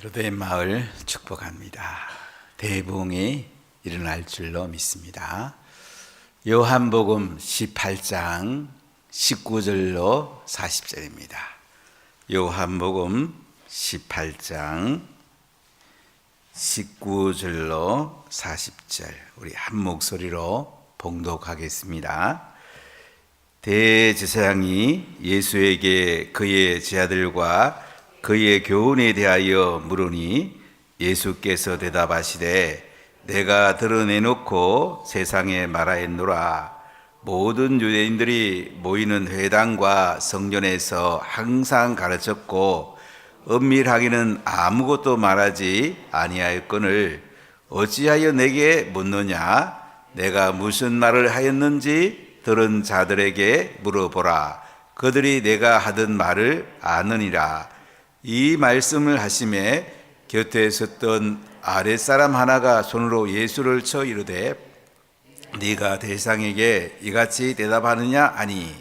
로데의 마을 축복합니다. 대부흥이 일어날 줄로 믿습니다. 요한복음 18장 19절로 40절입니다. 요한복음 18장 19절로 40절 우리 한 목소리로 봉독하겠습니다. 대제사장이 예수에게 그의 제자들과 그의 교훈에 대하여 물으니 예수께서 대답하시되 내가 드러내놓고 세상에 말하였노라. 모든 유대인들이 모이는 회당과 성전에서 항상 가르쳤고 은밀하게는 아무것도 말하지 아니하였거늘 어찌하여 내게 묻느냐? 내가 무슨 말을 하였는지 들은 자들에게 물어보라. 그들이 내가 하던 말을 아느니라. 이 말씀을 하심에 곁에 섰던 아랫사람 하나가 손으로 예수를 쳐 이르되 네가 대상에게 이같이 대답하느냐 하니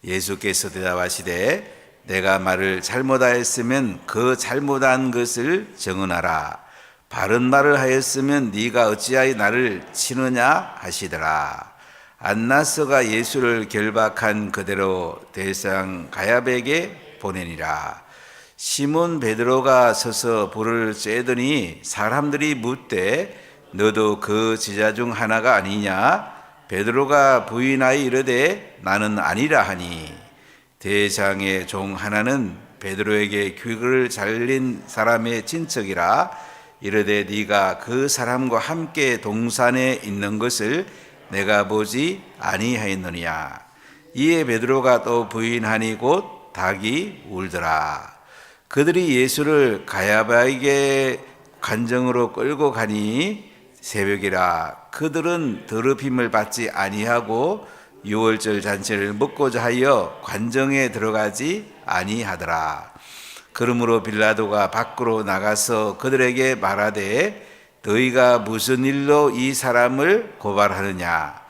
예수께서 대답하시되 내가 말을 잘못하였으면 그 잘못한 것을 정언하라. 바른 말을 하였으면 네가 어찌하여 나를 치느냐 하시더라. 안나서가 예수를 결박한 그대로 대상 가야백에 보내니라. 시몬 베드로가 서서 불을 쬐더니 사람들이 묻되 너도 그 제자 중 하나가 아니냐? 베드로가 부인하여 이르되 나는 아니라 하니 대장의 종 하나는 베드로에게 귀를 잘린 사람의 친척이라 이르되 네가 그 사람과 함께 동산에 있는 것을 내가 보지 아니하였느냐? 이에 베드로가 또 부인하니 곧 닭이 울더라. 그들이 예수를 가야바에게 관정으로 끌고 가니 새벽이라. 그들은 더럽힘을 받지 아니하고 유월절 잔치를 먹고자 하여 관정에 들어가지 아니하더라. 그러므로 빌라도가 밖으로 나가서 그들에게 말하되 너희가 무슨 일로 이 사람을 고발하느냐?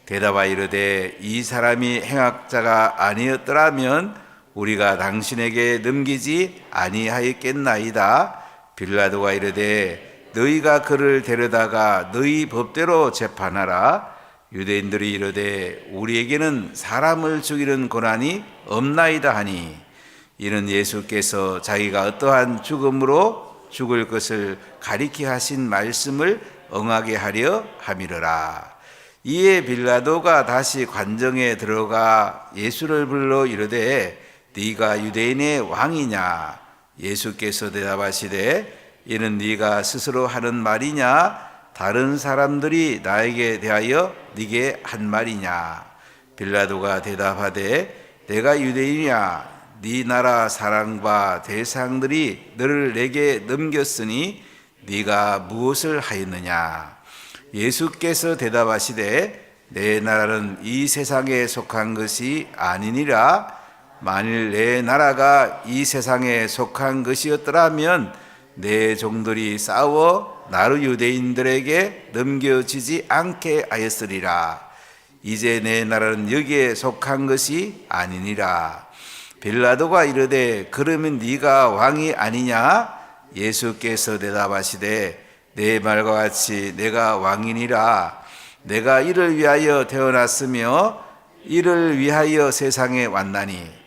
대답하여 이르되 이 사람이 행악자가 아니었더라면 우리가 당신에게 넘기지 아니하였겠나이다. 빌라도가 이르되 너희가 그를 데려다가 너희 법대로 재판하라. 유대인들이 이르되 우리에게는 사람을 죽이는 권한이 없나이다 하니 이는 예수께서 자기가 어떠한 죽음으로 죽을 것을 가리켜 하신 말씀을 응하게 하려 함이러라. 이에 빌라도가 다시 관정에 들어가 예수를 불러 이르되 네가 유대인의 왕이냐? 예수께서 대답하시되 이는 네가 스스로 하는 말이냐? 다른 사람들이 나에게 대하여 네게 한 말이냐? 빌라도가 대답하되 내가 유대인이냐? 네 나라 사람과 대상들이 너를 내게 넘겼으니 네가 무엇을 하였느냐? 예수께서 대답하시되 내 나라는 이 세상에 속한 것이 아니니라. 만일 내 나라가 이 세상에 속한 것이었더라면 내 종들이 싸워 나루 유대인들에게 넘겨지지 않게 하였으리라. 이제 내 나라는 여기에 속한 것이 아니니라. 빌라도가 이르되 그러면 네가 왕이 아니냐? 예수께서 대답하시되 내 말과 같이 내가 왕이니라. 내가 이를 위하여 태어났으며 이를 위하여 세상에 왔나니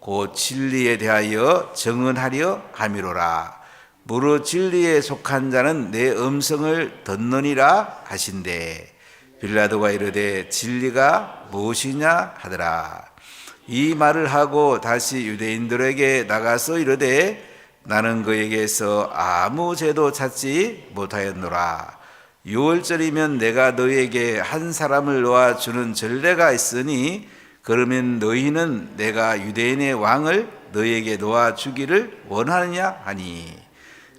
곧 진리에 대하여 정언하려 함이로라. 무릇 진리에 속한 자는 내 음성을 듣느니라 하신대. 빌라도가 이르되 진리가 무엇이냐 하더라. 이 말을 하고 다시 유대인들에게 나가서 이르되 나는 그에게서 아무 죄도 찾지 못하였노라. 유월절이면 내가 너희에게 한 사람을 놓아주는 전례가 있으니 그러면 너희는 내가 유대인의 왕을 너희에게 놓아주기를 원하느냐 하니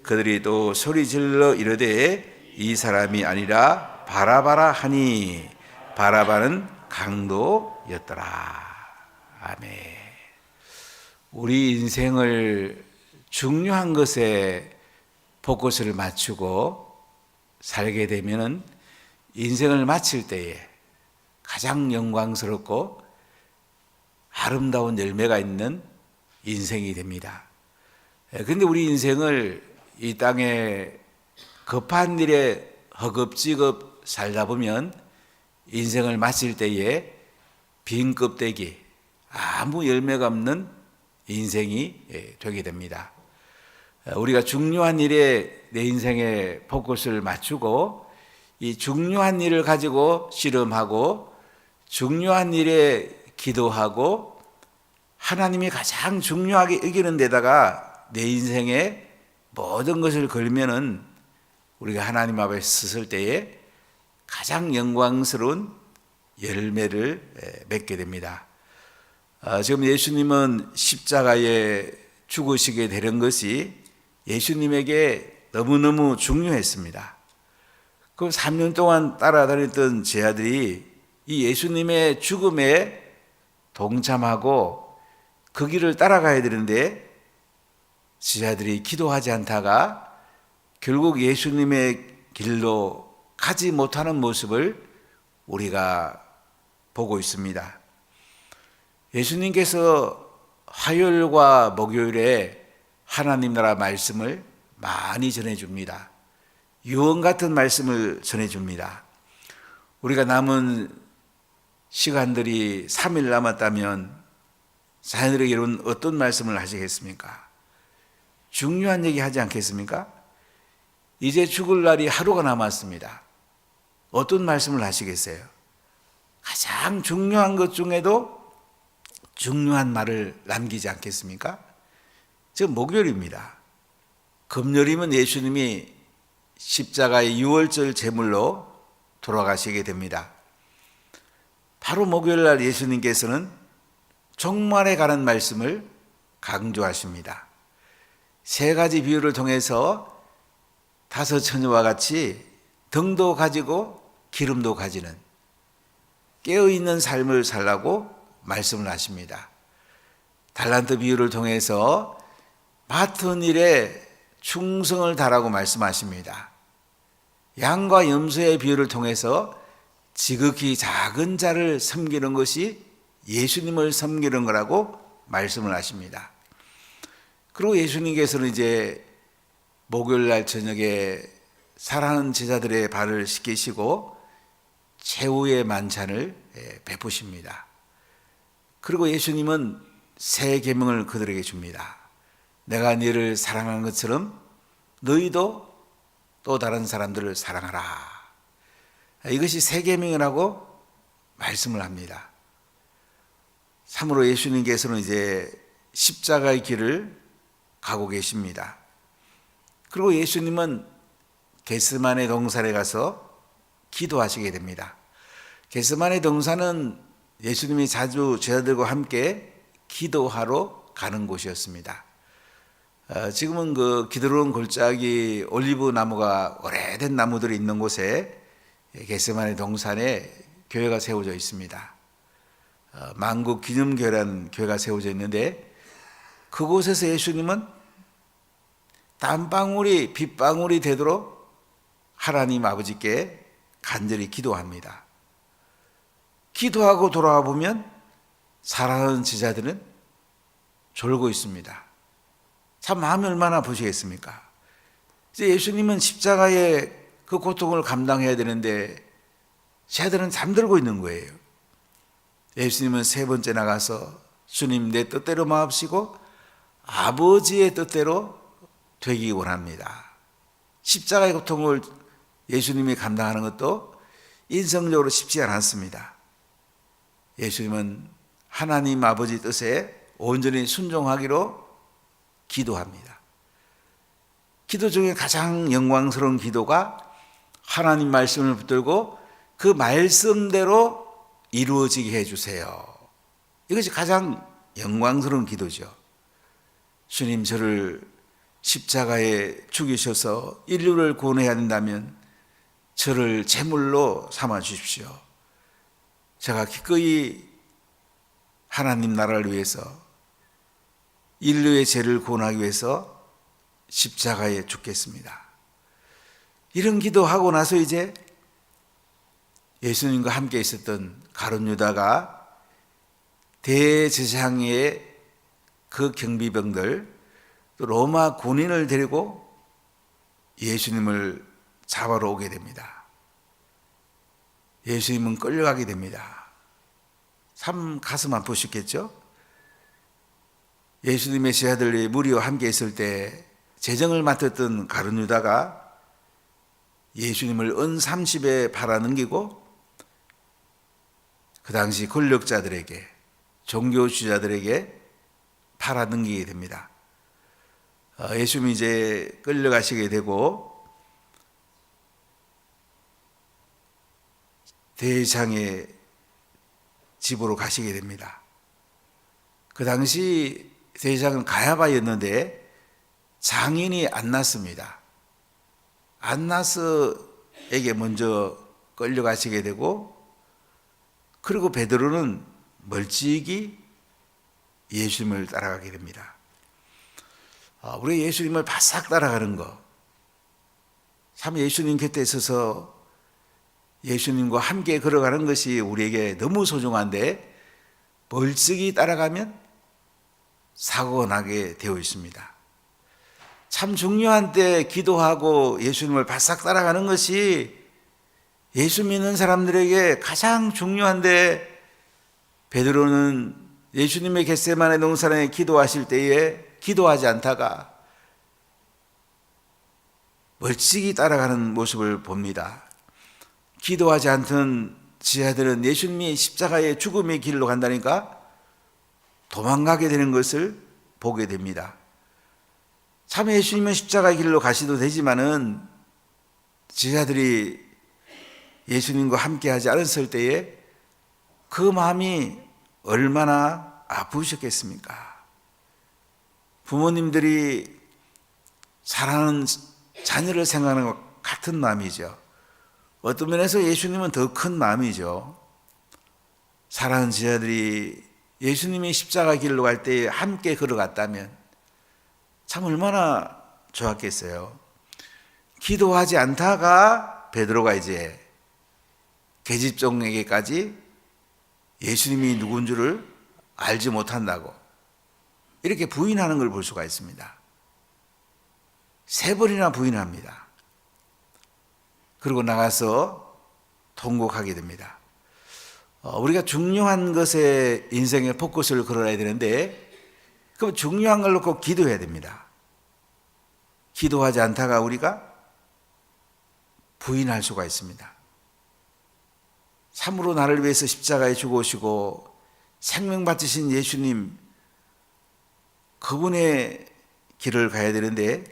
그들이 또 소리질러 이르되 이 사람이 아니라 바라바라 하니 바라바는 강도였더라. 아멘. 우리 인생을 중요한 것에 포커스를 맞추고 살게 되면은 인생을 마칠 때에 가장 영광스럽고 아름다운 열매가 있는 인생이 됩니다. 그런데 우리 인생을 이 땅에 급한 일에 허겁지겁 살다 보면 인생을 마칠 때에 빈 껍데기, 아무 열매가 없는 인생이 되게 됩니다. 우리가 중요한 일에 내 인생의 포커스를 맞추고 이 중요한 일을 가지고 씨름하고 중요한 일에 기도하고 하나님이 가장 중요하게 여기는 데다가 내 인생의 모든 것을 걸면은 우리가 하나님 앞에 섰을 때에 가장 영광스러운 열매를 맺게 됩니다. 지금 예수님은 십자가에 죽으시게 되는 것이 예수님에게 너무너무 중요했습니다. 그 3년 동안 따라다녔던 제 아들이 이 예수님의 죽음에 동참하고 그 길을 따라가야 되는데 제 아들이 기도하지 않다가 결국 예수님의 길로 가지 못하는 모습을 우리가 보고 있습니다. 예수님께서 화요일과 목요일에 하나님 나라 말씀을 많이 전해줍니다. 유언 같은 말씀을 전해줍니다. 우리가 남은 시간들이 3일 남았다면 자녀들에게 이런 어떤 말씀을 하시겠습니까? 중요한 얘기 하지 않겠습니까? 이제 죽을 날이 하루가 남았습니다. 어떤 말씀을 하시겠어요? 가장 중요한 것 중에도 중요한 말을 남기지 않겠습니까? 지금 목요일입니다. 금요일이면 예수님이 십자가의 유월절 제물로 돌아가시게 됩니다. 바로 목요일 날 예수님께서는 종말에 관한 말씀을 강조하십니다. 3가지 비유를 통해서 5 처녀와 같이 등도 가지고 기름도 가지는 깨어있는 삶을 살라고 말씀을 하십니다. 달란트 비유를 통해서 맡은 일에 충성을 다하라고 말씀하십니다. 양과 염소의 비유를 통해서 지극히 작은 자를 섬기는 것이 예수님을 섬기는 거라고 말씀을 하십니다. 그리고 예수님께서는 이제 목요일 날 저녁에 사랑하는 제자들의 발을 씻기시고 최후의 만찬을 베푸십니다. 그리고 예수님은 새 계명을 그들에게 줍니다. 내가 너희를 사랑하는 것처럼 너희도 또 다른 사람들을 사랑하라. 이것이 새 계명이라고 말씀을 합니다. 참으로 예수님께서는 이제 십자가의 길을 가고 계십니다. 그리고 예수님은 겟세마네 동산에 가서 기도하시게 됩니다. 겟세마네 동산은 예수님이 자주 제자들과 함께 기도하러 가는 곳이었습니다. 지금은 그 기드론 골짜기 올리브 나무가 오래된 나무들이 있는 곳에 겟세마네 동산에 교회가 세워져 있습니다. 만국 기념교회라는 교회가 세워져 있는데 그곳에서 예수님은 땀방울이 빗방울이 되도록 하나님 아버지께 간절히 기도합니다. 기도하고 돌아와 보면 사랑하는 제자들은 졸고 있습니다. 참 마음이 얼마나 아프시겠습니까? 이제 예수님은 십자가의 그 고통을 감당해야 되는데 제자들은 잠들고 있는 거예요. 예수님은 3번째 나가서 주님 내 뜻대로 마옵시고 아버지의 뜻대로 되기 원합니다. 십자가의 고통을 예수님이 감당하는 것도 인성적으로 쉽지 않았습니다. 예수님은 하나님 아버지 뜻에 온전히 순종하기로 기도합니다. 기도 중에 가장 영광스러운 기도가 하나님 말씀을 붙들고 그 말씀대로 이루어지게 해주세요. 이것이 가장 영광스러운 기도죠. 주님 저를 십자가에 죽이셔서 인류를 구원해야 된다면 저를 제물로 삼아 주십시오. 제가 기꺼이 하나님 나라를 위해서 인류의 죄를 구원하기 위해서 십자가에 죽겠습니다. 이런 기도하고 나서 이제 예수님과 함께 있었던 가룟 유다가 대제사장의 그 경비병들 또 로마 군인을 데리고 예수님을 잡아러 오게 됩니다. 예수님은 끌려가게 됩니다. 참 가슴 아프셨겠죠? 예수님의 제자들이 무리와 함께 있을 때 재정을 맡았던 가룟 유다가 예수님을 은 30에 팔아넘기고 그 당시 권력자들에게, 종교 지도자들에게 팔아넘기게 됩니다. 예수님이 이제 끌려가시게 되고 대제사장의 집으로 가시게 됩니다. 그 당시 대제사장은 가야바였는데 장인이 안나스입니다. 안나스에게 먼저 끌려가시게 되고, 그리고 베드로는 멀찍이 예수님을 따라가게 됩니다. 우리 예수님을 바싹 따라가는 거, 참 예수님 곁에 있어서 예수님과 함께 걸어가는 것이 우리에게 너무 소중한데 멀찍이 따라가면 사고가 나게 되어 있습니다. 참 중요한 때 기도하고 예수님을 바싹 따라가는 것이 예수 믿는 사람들에게 가장 중요한데, 베드로는 예수님의 겟세마네 동산에 기도하실 때에 기도하지 않다가 멀찍이 따라가는 모습을 봅니다. 기도하지 않던 지하들은 예수님이 십자가의 죽음의 길로 간다니까 도망가게 되는 것을 보게 됩니다. 참 예수님은 십자가의 길로 가시도 되지만은 지하들이 예수님과 함께 하지 않았을 때에 그 마음이 얼마나 아프셨겠습니까? 부모님들이 사랑하는 자녀를 생각하는 것 같은 마음이죠. 어떤 면에서 예수님은 더 큰 마음이죠. 사랑하는 제자들이 예수님이 십자가 길로 갈 때 함께 걸어갔다면 참 얼마나 좋았겠어요. 기도하지 않다가 베드로가 이제 계집종에게까지 예수님이 누군 줄을 알지 못한다고 이렇게 부인하는 걸 볼 수가 있습니다. 3번이나 부인합니다. 그리고 나가서 통곡하게 됩니다. 우리가 중요한 것에 인생의 포커스를 걸어야 되는데, 그럼 중요한 걸 놓고 기도해야 됩니다. 기도하지 않다가 우리가 부인할 수가 있습니다. 참으로 나를 위해서 십자가에 죽으시고 생명 바치신 예수님, 그분의 길을 가야 되는데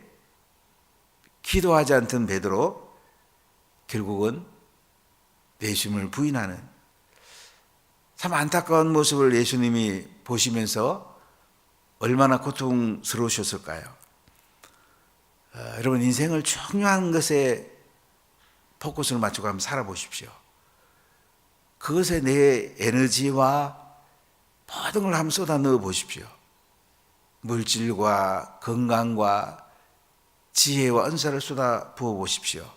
기도하지 않던 베드로 결국은 예수님을 부인하는 참 안타까운 모습을 예수님이 보시면서 얼마나 고통스러우셨을까요? 여러분, 인생을 중요한 것에 포커스를 맞추고 한번 살아보십시오. 그것에 내 에너지와 모든 걸 한번 쏟아 넣어 보십시오. 물질과 건강과 지혜와 은사를 쏟아 부어 보십시오.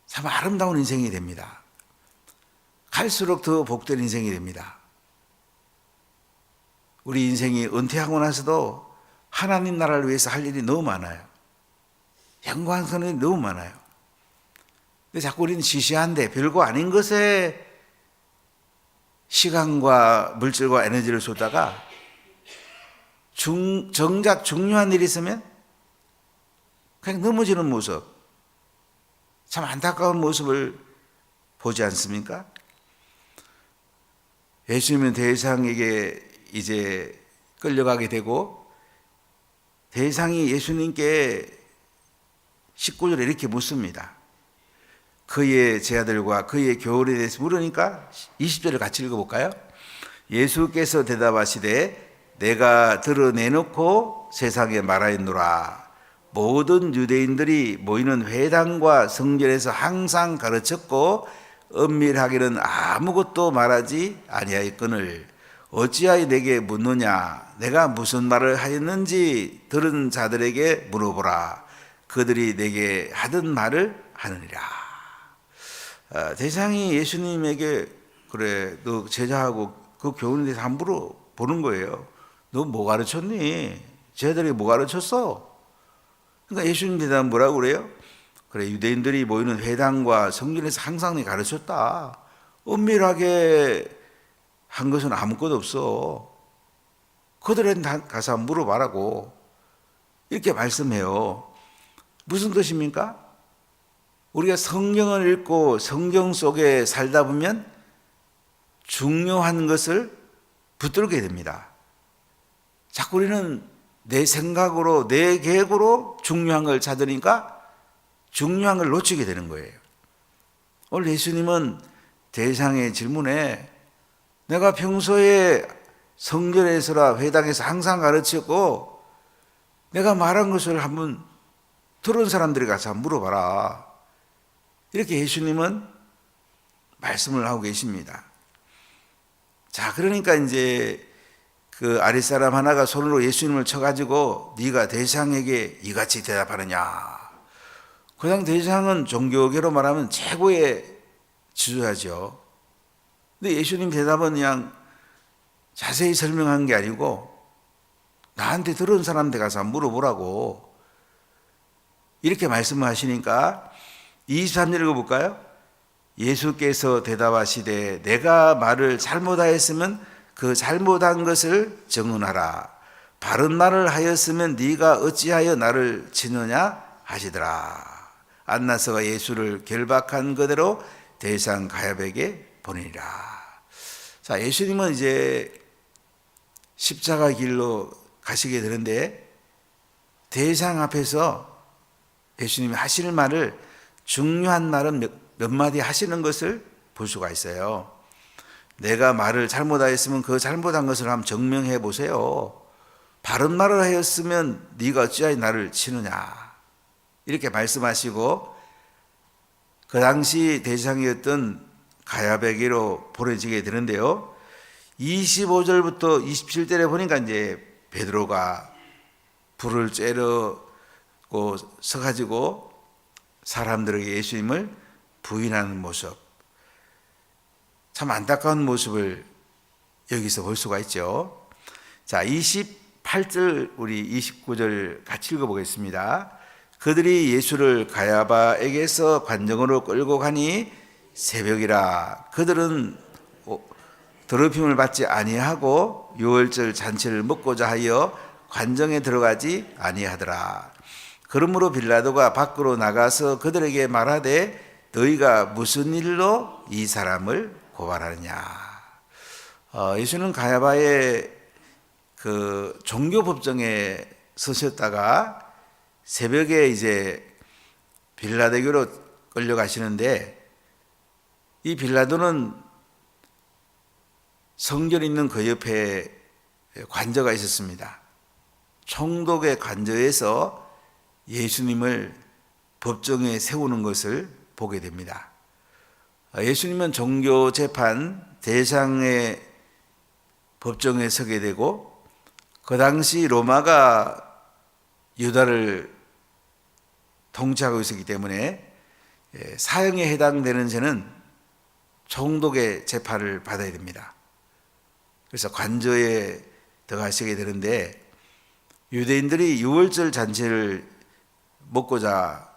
참 아름다운 인생이 됩니다. 갈수록 더 복된 인생이 됩니다. 우리 인생이 은퇴하고 나서도 하나님 나라를 위해서 할 일이 너무 많아요. 영광스러운 일이 너무 많아요. 근데 자꾸 우리는 시시한데 별거 아닌 것에 시간과 물질과 에너지를 쏟다가 정작 중요한 일이 있으면 그냥 넘어지는 모습, 참 안타까운 모습을 보지 않습니까? 예수님은 대제사장에게 이제 끌려가게 되고, 대제사장이 예수님께 19절에 이렇게 묻습니다. 그의 제자들과 그의 교훈에 대해서 물으니까 20절을 같이 읽어볼까요? 예수께서 대답하시되 내가 드러내놓고 세상에 말하였노라. 모든 유대인들이 모이는 회당과 성전에서 항상 가르쳤고 은밀하게는 아무것도 말하지 아니하였거늘 어찌하여 내게 묻느냐? 내가 무슨 말을 하였는지 들은 자들에게 물어보라. 그들이 내게 하던 말을 하느니라. 대제사장이 예수님에게 그래, 너 제자하고 그 교훈에 대해서 함부로 보는 거예요. 너 뭐 가르쳤니? 제자들에게 뭐 가르쳤어? 그러니까 예수님 대답은 뭐라고 그래요? 그래, 유대인들이 모이는 회당과 성전에서 항상 가르쳤다. 엄밀하게 한 것은 아무것도 없어. 그들한테 가서 물어봐라고 이렇게 말씀해요. 무슨 뜻입니까? 우리가 성경을 읽고 성경 속에 살다 보면 중요한 것을 붙들게 됩니다. 자꾸 우리는 내 생각으로, 내 계획으로 중요한 걸 찾으니까 중요한 걸 놓치게 되는 거예요. 오늘 예수님은 대상의 질문에 내가 평소에 성전에서나 회당에서 항상 가르쳤고 내가 말한 것을 한번 들은 사람들이 가서 물어봐라. 이렇게 예수님은 말씀을 하고 계십니다. 자, 그러니까 이제 그 아랫사람 하나가 손으로 예수님을 쳐가지고 네가 대상에게 이같이 대답하느냐. 그냥 대상은 종교계로 말하면 최고의 지도자죠. 근데 예수님 대답은 그냥 자세히 설명한 게 아니고 나한테 들은 사람한테 가서 물어보라고 이렇게 말씀을 하시니까 23절 읽어볼까요? 예수께서 대답하시되 내가 말을 잘못하였으면 그 잘못한 것을 정언하라. 바른 말을 하였으면 네가 어찌하여 나를 치느냐 하시더라. 안나서가 예수를 결박한 그대로 대상 가야백에 보내니라. 자, 예수님은 이제 십자가 길로 가시게 되는데 대상 앞에서 예수님이 하실 말을 중요한 말은 몇 마디 하시는 것을 볼 수가 있어요. 내가 말을 잘못하였으면 그 잘못한 것을 한번 증명해 보세요. 바른 말을 하였으면 네가 어찌하여 나를 치느냐. 이렇게 말씀하시고 그 당시 대상이었던 가야베게로 보내지게 되는데요. 25절부터 27절에 보니까 이제 베드로가 불을 쬐르고 서가지고 사람들에게 예수님을 부인하는 모습, 참 안타까운 모습을 여기서 볼 수가 있죠. 자, 28절 우리 29절 같이 읽어보겠습니다. 그들이 예수를 가야바에게서 관정으로 끌고 가니 새벽이라. 그들은 더럽힘을 받지 아니하고 유월절 잔치를 먹고자 하여 관정에 들어가지 아니하더라. 그러므로 빌라도가 밖으로 나가서 그들에게 말하되 너희가 무슨 일로 이 사람을 고발하느냐. 예수는 가야바의 그 종교법정에 서셨다가 새벽에 이제 빌라도에게로 끌려가시는데 이 빌라도는 성전 있는 그 옆에 관저가 있었습니다. 총독의 관저에서 예수님을 법정에 세우는 것을 보게 됩니다. 예수님은 종교재판 대상의 법정에 서게 되고 그 당시 로마가 유다를 통치하고 있었기 때문에 사형에 해당되는 죄는 총독의 재판을 받아야 됩니다. 그래서 관저에 들어가시게 되는데 유대인들이 유월절 잔치를 먹고자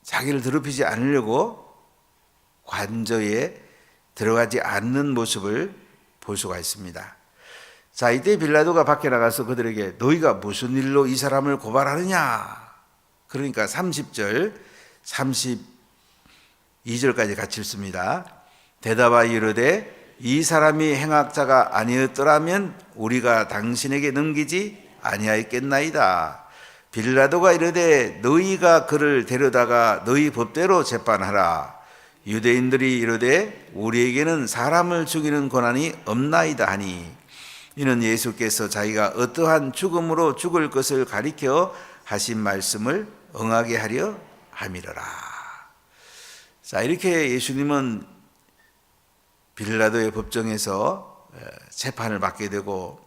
자기를 더럽히지 않으려고 관저에 들어가지 않는 모습을 볼 수가 있습니다. 자, 이때 빌라도가 밖에 나가서 그들에게 너희가 무슨 일로 이 사람을 고발하느냐. 그러니까 30절, 32절까지 같이 읽습니다. 대답하여 이르되 이 사람이 행악자가 아니었더라면 우리가 당신에게 넘기지 아니하였겠나이다. 빌라도가 이르되 너희가 그를 데려다가 너희 법대로 재판하라. 유대인들이 이르되 우리에게는 사람을 죽이는 권한이 없나이다 하니 이는 예수께서 자기가 어떠한 죽음으로 죽을 것을 가리켜 하신 말씀을 응하게 하려 함이로라. 자, 이렇게 예수님은 빌라도의 법정에서 재판을 받게 되고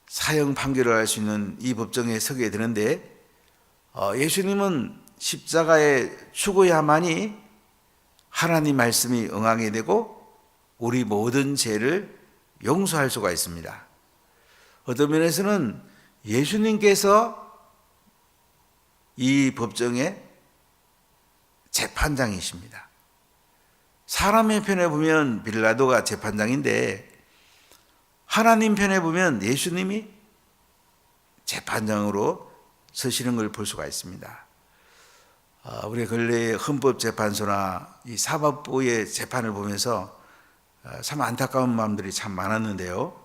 사형 판결을 할 수 있는 이 법정에 서게 되는데 예수님은 십자가에 죽어야만이 하나님 말씀이 응하게 되고 우리 모든 죄를 용서할 수가 있습니다. 어떤 면에서는 예수님께서 이 법정의 재판장이십니다. 사람의 편에 보면 빌라도가 재판장인데 하나님 편에 보면 예수님이 재판장으로 서시는 걸 볼 수가 있습니다. 우리 근래의 헌법재판소나 이 사법부의 재판을 보면서 참 안타까운 마음들이 참 많았는데요.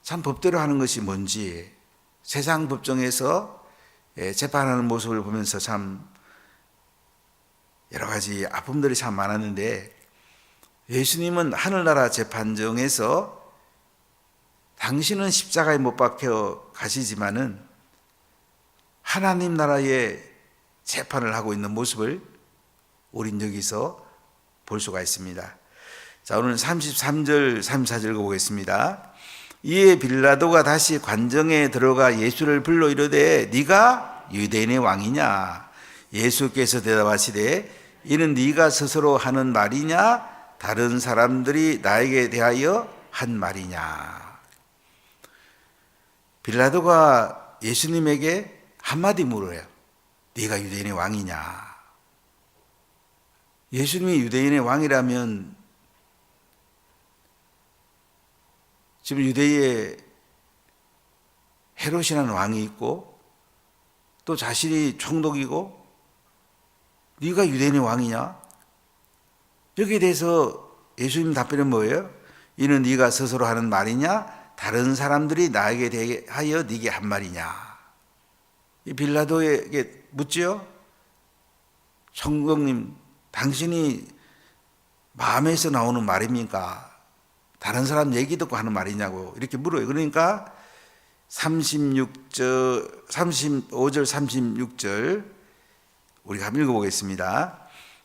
참 법대로 하는 것이 뭔지 세상 법정에서 재판하는 모습을 보면서 참 여러 가지 아픔들이 참 많았는데 예수님은 하늘나라 재판정에서 당신은 십자가에 못 박혀 가시지만은 하나님 나라의 재판을 하고 있는 모습을 우린 여기서 볼 수가 있습니다. 자, 오늘 33절, 34절 읽어보겠습니다. 이에 빌라도가 다시 관정에 들어가 예수를 불러 이르되 네가 유대인의 왕이냐? 예수께서 대답하시되 이는 네가 스스로 하는 말이냐? 다른 사람들이 나에게 대하여 한 말이냐? 빌라도가 예수님에게 한마디 물어요. 네가 유대인의 왕이냐? 예수님이 유대인의 왕이라면 지금 유대에 헤롯이라는 왕이 있고 또 자신이 총독이고 네가 유대인의 왕이냐? 여기에 대해서 예수님 답변은 뭐예요? 이는 네가 스스로 하는 말이냐? 다른 사람들이 나에게 대하여 네게 한 말이냐? 이 빌라도에게 묻지요? 총독님, 당신이 마음에서 나오는 말입니까? 다른 사람 얘기 듣고 하는 말이냐고 이렇게 물어요. 그러니까 35절 36절 우리가 한번 읽어보겠습니다.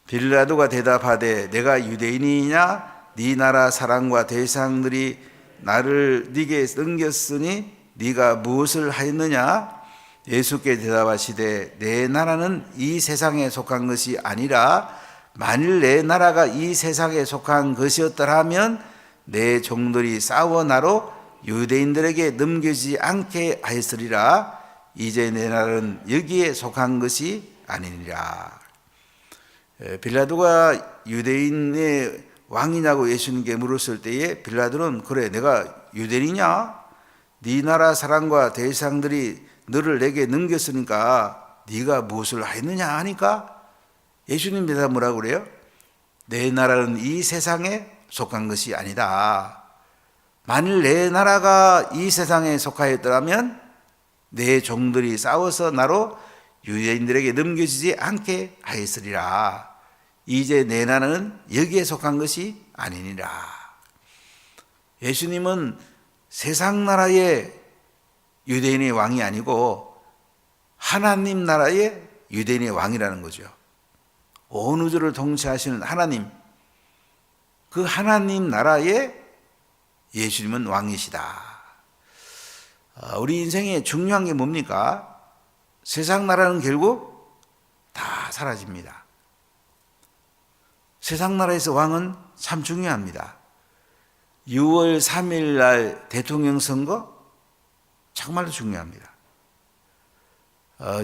빌라도가 대답하되 내가 유대인이냐? 네 나라 사람과 대상들이 나를 네게 넘겼으니 네가 무엇을 하였느냐? 예수께 대답하시되 내 나라는 이 세상에 속한 것이 아니라 만일 내 나라가 이 세상에 속한 것이었더라면 내 종들이 싸워 나로 유대인들에게 넘겨지지 않게 하였으리라. 이제 내 나라는 여기에 속한 것이 아니니라. 빌라도가 유대인의 왕이냐고 예수님께 물었을 때에 빌라도는 그래 내가 유대인이냐? 네 나라 사람과 대상들이 너를 내게 넘겼으니까 네가 무엇을 하였느냐 하니까 예수님 대답 뭐라고 그래요? 내 나라는 이 세상에 속한 것이 아니다. 만일 내 나라가 이 세상에 속하였더라면 내 종들이 싸워서 나로 유대인들에게 넘겨지지 않게 하였으리라. 이제 내 나라는 여기에 속한 것이 아니니라. 예수님은 세상 나라의 유대인의 왕이 아니고 하나님 나라의 유대인의 왕이라는 거죠. 온 우주를 통치하시는 하나님, 그 하나님 나라의 예수님은 왕이시다. 우리 인생에 중요한 게 뭡니까? 세상 나라는 결국 다 사라집니다. 세상 나라에서 왕은 참 중요합니다. 6월 3일 날 대통령 선거 정말로 중요합니다.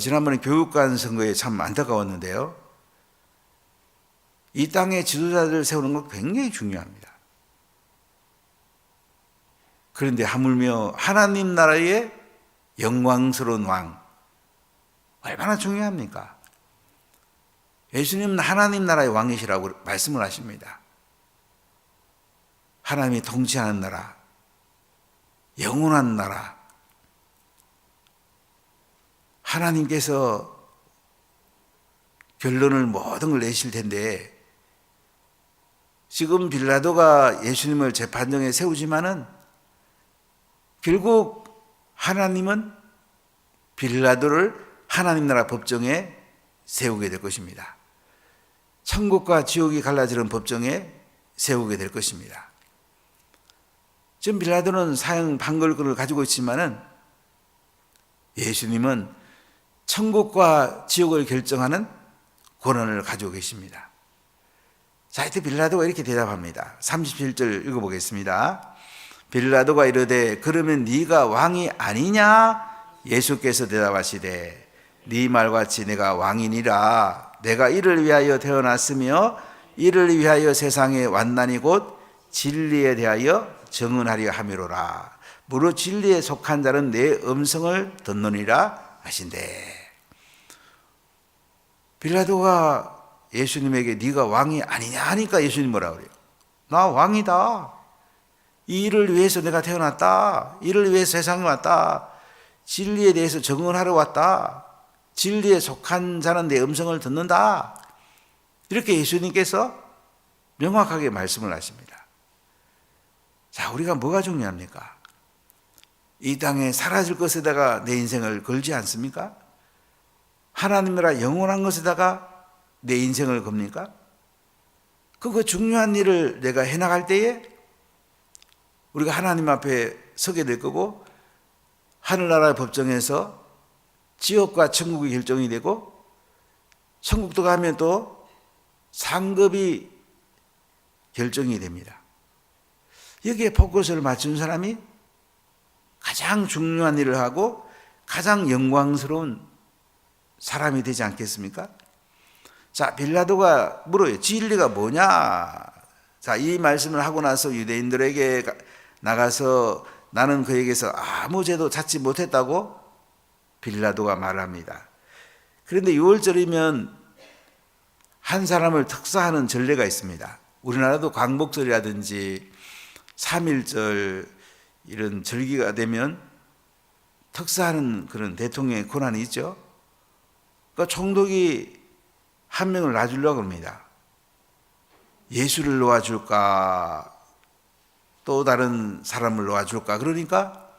지난번에 교육관 선거에 참 안타까웠는데요. 이 땅의 지도자들을 세우는 건 굉장히 중요합니다. 그런데 하물며 하나님 나라의 영광스러운 왕 얼마나 중요합니까? 예수님은 하나님 나라의 왕이시라고 말씀을 하십니다. 하나님이 통치하는 나라, 영원한 나라, 하나님께서 결론을 모든 걸 내실 텐데 지금 빌라도가 예수님을 재판정에 세우지만은 결국 하나님은 빌라도를 하나님 나라 법정에 세우게 될 것입니다. 천국과 지옥이 갈라지는 법정에 세우게 될 것입니다. 지금 빌라도는 사형 판결권을 가지고 있지만은 예수님은 천국과 지옥을 결정하는 권한을 가지고 계십니다. 자, 이때 빌라도가 이렇게 대답합니다. 37절 읽어보겠습니다. 빌라도가 이르되 그러면 네가 왕이 아니냐? 예수께서 대답하시되 네 말같이 내가 왕이니라. 내가 이를 위하여 태어났으며 이를 위하여 세상에 왔나니 곧 진리에 대하여 증언하려 함이로라. 무릇 진리에 속한 자는 내 음성을 듣느니라 하신대. 빌라도가 예수님에게 네가 왕이 아니냐 하니까 예수님 뭐라 그래요? 나 왕이다. 이 일을 위해서 내가 태어났다. 이를 위해서 세상에 왔다. 진리에 대해서 증언하러 왔다. 진리에 속한 자는 내 음성을 듣는다. 이렇게 예수님께서 명확하게 말씀을 하십니다. 자, 우리가 뭐가 중요합니까? 이 땅에 사라질 것에다가 내 인생을 걸지 않습니까? 하나님 나라 영원한 것에다가 내 인생을 겁니까? 그 중요한 일을 내가 해나갈 때에 우리가 하나님 앞에 서게 될 거고, 하늘나라의 법정에서 지옥과 천국이 결정이 되고, 천국도 가면 또 상급이 결정이 됩니다. 여기에 포커스를 맞춘 사람이 가장 중요한 일을 하고 가장 영광스러운 사람이 되지 않겠습니까? 자, 빌라도가 물어요. 진리가 뭐냐? 자, 이 말씀을 하고 나서 유대인들에게 나가서 나는 그에게서 아무 죄도 찾지 못했다고 빌라도가 말합니다. 그런데 6월절이면 한 사람을 특사하는 전례가 있습니다. 우리나라도 광복절이라든지 3.1절 이런 절기가 되면 특사하는 그런 대통령의 권한이 있죠. 그러니까 총독이 한 명을 놔주려고 합니다. 예수를 놓아줄까, 또 다른 사람을 놓아줄까. 그러니까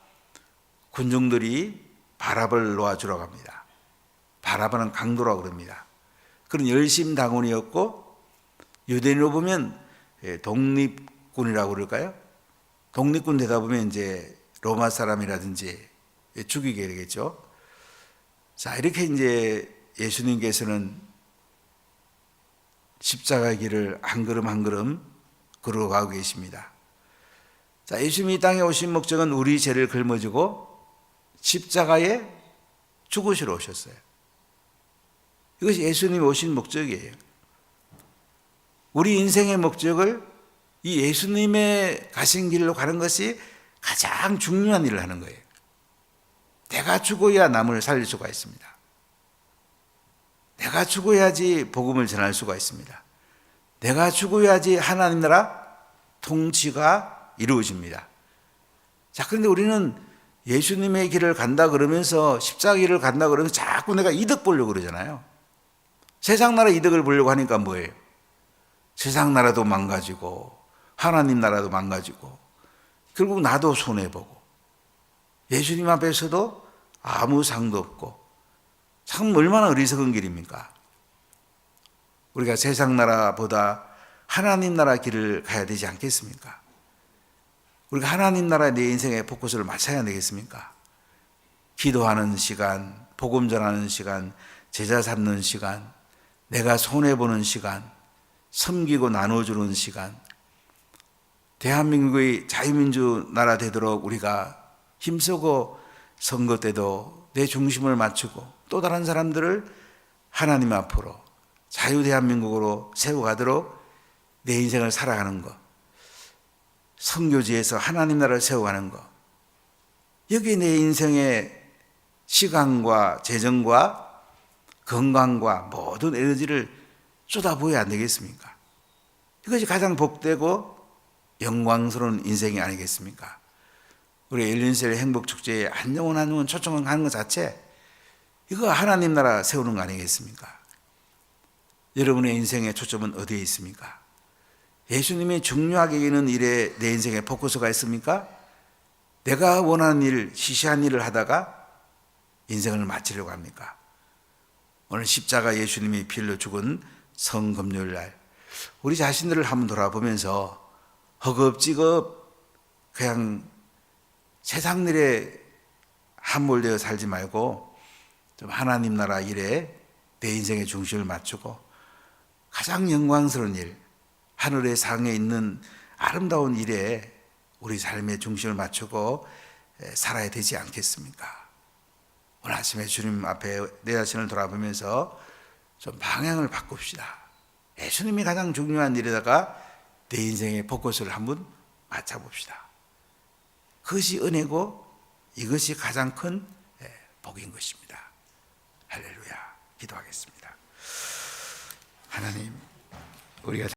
군중들이 바라바를 놓아주라고 합니다. 바라바는 강도라고 그럽니다. 그런 열심당원이었고, 유대인으로 보면 독립군이라고 그럴까요? 독립군 되다 보면 이제 로마 사람이라든지 죽이게 되겠죠. 자, 이렇게 이제 예수님께서는 십자가의 길을 한 걸음 한 걸음 걸어가고 계십니다. 자, 예수님이 이 땅에 오신 목적은 우리 죄를 짊어지고 십자가에 죽으시러 오셨어요. 이것이 예수님이 오신 목적이에요. 우리 인생의 목적을 이 예수님의 가신 길로 가는 것이 가장 중요한 일을 하는 거예요. 내가 죽어야 남을 살릴 수가 있습니다. 내가 죽어야지 복음을 전할 수가 있습니다. 내가 죽어야지 하나님 나라 통치가 이루어집니다. 자, 그런데 우리는 예수님의 길을 간다 그러면서, 십자가 길을 간다 그러면서 자꾸 내가 이득 보려고 그러잖아요. 세상 나라 이득을 보려고 하니까 뭐예요? 세상 나라도 망가지고 하나님 나라도 망가지고 결국 나도 손해보고 예수님 앞에서도 아무 상도 없고, 참 얼마나 어리석은 길입니까? 우리가 세상 나라보다 하나님 나라 길을 가야 되지 않겠습니까? 우리가 하나님 나라 내 인생의 포커스를 맞춰야 되겠습니까? 기도하는 시간, 복음 전하는 시간, 제자 삼는 시간, 내가 손해보는 시간, 섬기고 나눠주는 시간, 대한민국의 자유민주 나라 되도록 우리가 힘쓰고 선거 때도 내 중심을 맞추고 또 다른 사람들을 하나님 앞으로 자유 대한민국으로 세워가도록 내 인생을 살아가는 것, 선교지에서 하나님 나라를 세워가는 것, 여기 내 인생의 시간과 재정과 건강과 모든 에너지를 쏟아부어야 안 되겠습니까? 이것이 가장 복되고 영광스러운 인생이 아니겠습니까? 우리 엘린셀 행복축제에 한 영혼 한 영혼 초청을 하는 것 자체, 이거 하나님 나라 세우는 거 아니겠습니까? 여러분의 인생의 초점은 어디에 있습니까? 예수님이 중요하게 여기는 일에 내 인생의 포커스가 있습니까? 내가 원하는 일, 시시한 일을 하다가 인생을 마치려고 합니까? 오늘 십자가 예수님이 피 흘려 죽은 성금요일 날 우리 자신들을 한번 돌아보면서 허겁지겁 그냥 세상 일에 함몰되어 살지 말고 좀 하나님 나라 일에 내 인생의 중심을 맞추고 가장 영광스러운 일, 하늘의 상에 있는 아름다운 일에 우리 삶의 중심을 맞추고 살아야 되지 않겠습니까? 오늘 아침에 주님 앞에 내 자신을 돌아보면서 좀 방향을 바꿉시다. 예수님이 가장 중요한 일에다가 내 인생의 포커스를 한번 맞춰봅시다. 그것이 은혜고 이것이 가장 큰 복인 것입니다. 할렐루야. 기도하겠습니다. 하나님, 우리가